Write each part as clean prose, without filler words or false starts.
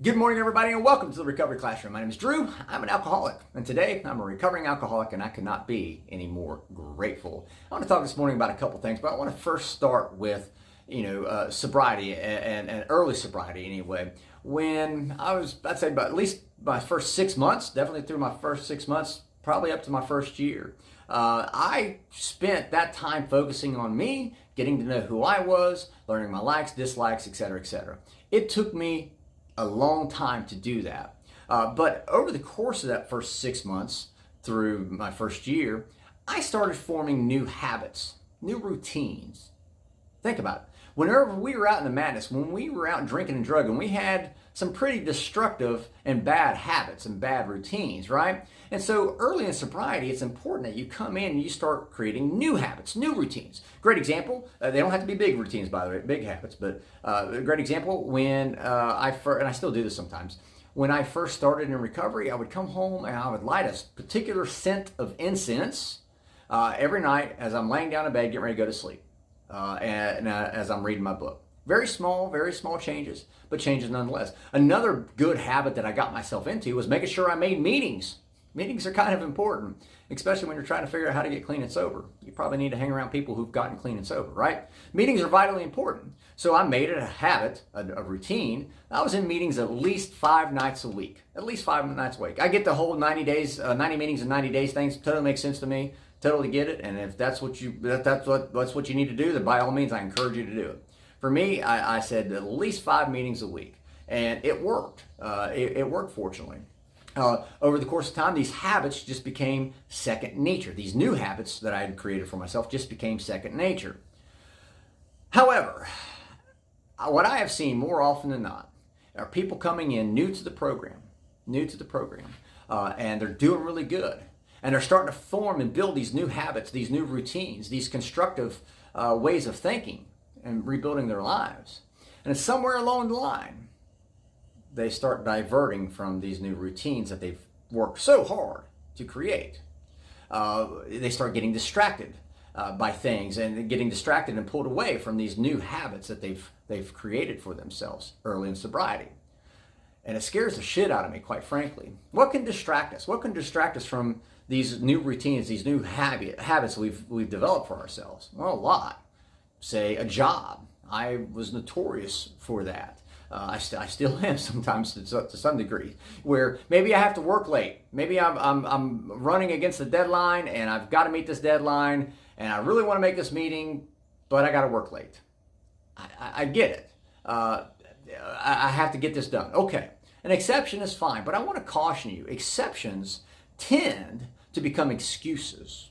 Good morning, everybody, and welcome to the Recovery Classroom. My name is Drew. I'm an alcoholic, and today I'm a recovering alcoholic, and I could not be any more grateful. I want to talk this morning about a couple things, but I want to first start with, sobriety and early sobriety anyway. When I'd say about at least my first 6 months, definitely through my first 6 months, probably up to my first year. I spent that time focusing on me, getting to know who I was, learning my likes, dislikes, etc., etc. It took me a long time to do that. But over the course of that first 6 months through my first year, I started forming new habits, new routines. Think about it. Whenever we were out in the madness, when we were out drinking and drugging, we had some pretty destructive and bad habits and bad routines, right? And so early in sobriety, it's important that you come in and you start creating new habits, new routines. Great example, they don't have to be big routines, by the way, big habits, but a great example when and I still do this sometimes, when I first started in recovery, I would come home and I would light a particular scent of incense every night as I'm laying down in bed, getting ready to go to sleep. As I'm reading my book. Very small changes, but changes nonetheless. Another good habit that I got myself into was making sure I made meetings. Meetings are kind of important, especially when you're trying to figure out how to get clean and sober. You probably need to hang around people who've gotten clean and sober, right? Meetings are vitally important. So I made it a habit, a routine. I was in meetings at least 5 nights a week. At least 5 nights a week. I get the whole 90 meetings in 90 days things totally makes sense to me. Totally get it, and if that's what you need to do, then by all means, I encourage you to do it. For me, I said at least 5 meetings a week, and it worked. It worked, fortunately. Over the course of time, these habits just became second nature. These new habits that I had created for myself just became second nature. However, what I have seen more often than not are people coming in new to the program, and they're doing really good. And they're starting to form and build these new habits, these new routines, these constructive ways of thinking and rebuilding their lives. And somewhere along the line, they start diverting from these new routines that they've worked so hard to create. They start getting distracted by things and getting distracted and pulled away from these new habits that they've created for themselves early in sobriety. And it scares the shit out of me, quite frankly. What can distract us? What can distract us from these new routines, these new habits we've developed for ourselves? Well, a lot. Say a job. I was notorious for that. I still am sometimes to some degree, where maybe I have to work late. Maybe I'm running against the deadline, and I've got to meet this deadline, and I really want to make this meeting, but I got to work late. I get it. I have to get this done. Okay. An exception is fine, but I want to caution you. Exceptions tend to become excuses.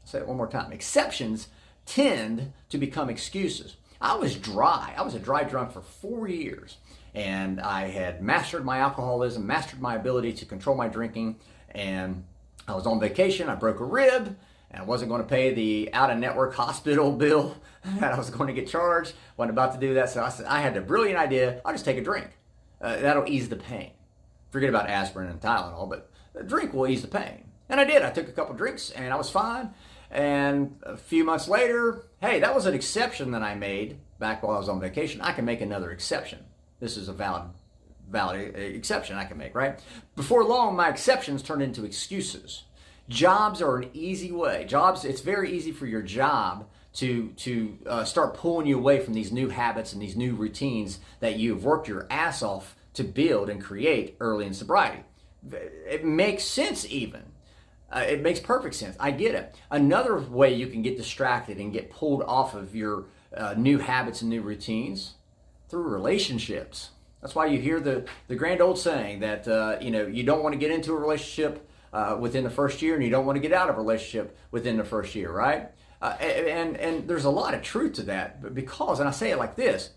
I'll say it one more time. Exceptions tend to become excuses. I was dry. I was a dry drunk for 4 years, and I had mastered my alcoholism, mastered my ability to control my drinking, and I was on vacation. I broke a rib, and I wasn't going to pay the out-of-network hospital bill that I was going to get charged. Wasn't about to do that, so I said, I had a brilliant idea. I'll just take a drink. That'll ease the pain. Forget about aspirin and Tylenol, but a drink will ease the pain. And I did. I took a couple drinks, and I was fine. And a few months later, hey, that was an exception that I made back while I was on vacation. I can make another exception. This is a valid exception I can make, right? Before long, my exceptions turned into excuses. Jobs are an easy way. It's very easy for your job to start pulling you away from these new habits and these new routines that you've worked your ass off to build and create early in sobriety. It makes sense even. It makes perfect sense. I get it. Another way you can get distracted and get pulled off of your new habits and new routines through relationships. That's why you hear the grand old saying that you don't want to get into a relationship within the first year, and you don't want to get out of a relationship within the first year, right? And there's a lot of truth to that, because, and I say it like this,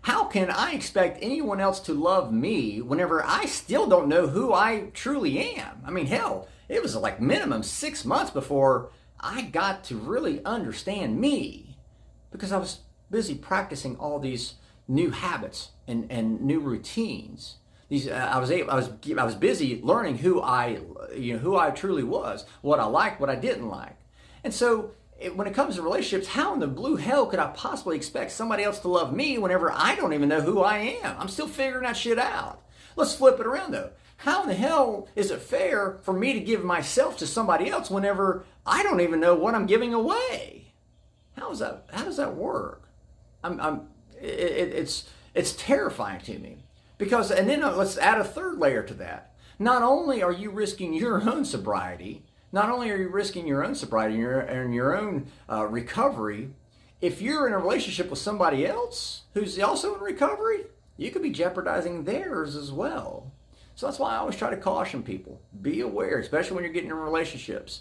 how can I expect anyone else to love me whenever I still don't know who I truly am? I mean, hell, it was like minimum 6 months before I got to really understand me, because I was busy practicing all these new habits and new routines. I was busy learning who I truly was, what I liked, what I didn't like. And so when it comes to relationships, how in the blue hell could I possibly expect somebody else to love me whenever I don't even know who I am? I'm still figuring that shit out. Let's flip it around though. How in the hell is it fair for me to give myself to somebody else whenever I don't even know what I'm giving away? How does that work? It's terrifying to me because, and then let's add a third layer to that. Not only are you risking your own sobriety, and your own recovery, if you're in a relationship with somebody else who's also in recovery, you could be jeopardizing theirs as well. So that's why I always try to caution people. Be aware, especially when you're getting in relationships.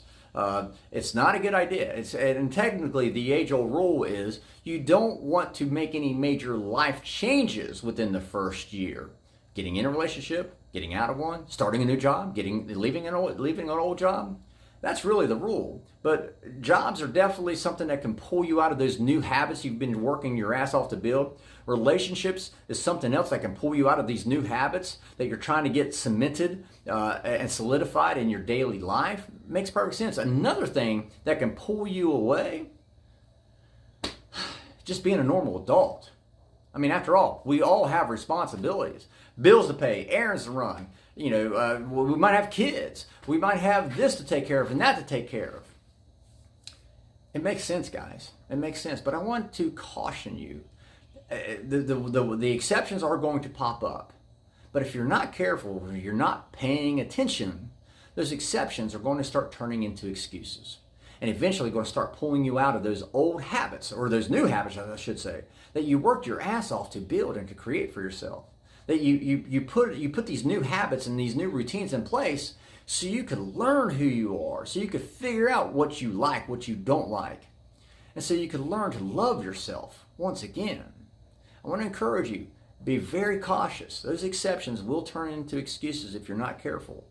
It's not a good idea. And technically, the age-old rule is you don't want to make any major life changes within the first year. Getting in a relationship, getting out of one, starting a new job, leaving an old job. That's really the rule. But jobs are definitely something that can pull you out of those new habits you've been working your ass off to build. Relationships is something else that can pull you out of these new habits that you're trying to get cemented and solidified in your daily life. Makes perfect sense. Another thing that can pull you away, just being a normal adult. I mean, after all, we all have responsibilities. Bills to pay, errands to run. We might have kids. We might have this to take care of and that to take care of. It makes sense, guys. It makes sense. But I want to caution you. The exceptions are going to pop up. But if you're not careful, or you're not paying attention, those exceptions are going to start turning into excuses. And eventually going to start pulling you out of those old habits, or those new habits, I should say, that you worked your ass off to build and to create for yourself. That you put these new habits and these new routines in place so you could learn who you are, so you could figure out what you like, what you don't like, and so you could learn to love yourself once again. I want to encourage you, be very cautious. Those exceptions will turn into excuses if you're not careful.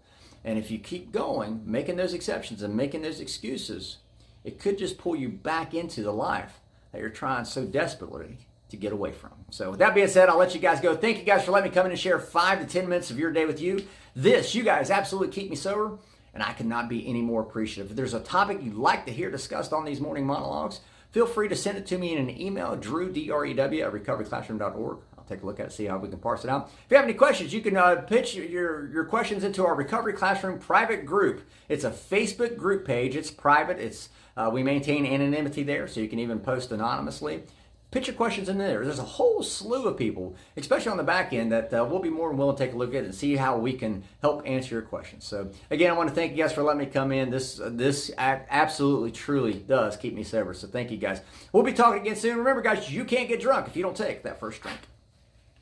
And if you keep going, making those exceptions and making those excuses, it could just pull you back into the life that you're trying so desperately to get away from. So with that being said, I'll let you guys go. Thank you guys for letting me come in and share 5 to 10 minutes of your day with you. You guys absolutely keep me sober, and I cannot be any more appreciative. If there's a topic you'd like to hear discussed on these morning monologues, feel free to send it to me in an email, Drew, D-R-E-W, at recoveryclassroom.org. I'll take a look at it, see how we can parse it out. If you have any questions, you can pitch your questions into our Recovery Classroom private group. It's a Facebook group page. It's private. We maintain anonymity there, so you can even post anonymously. Pitch your questions in there. There's a whole slew of people, especially on the back end, that we'll be more than willing to take a look at and see how we can help answer your questions. So again, I want to thank you guys for letting me come in. This absolutely, truly does keep me sober. So thank you guys. We'll be talking again soon. Remember, guys, you can't get drunk if you don't take that first drink.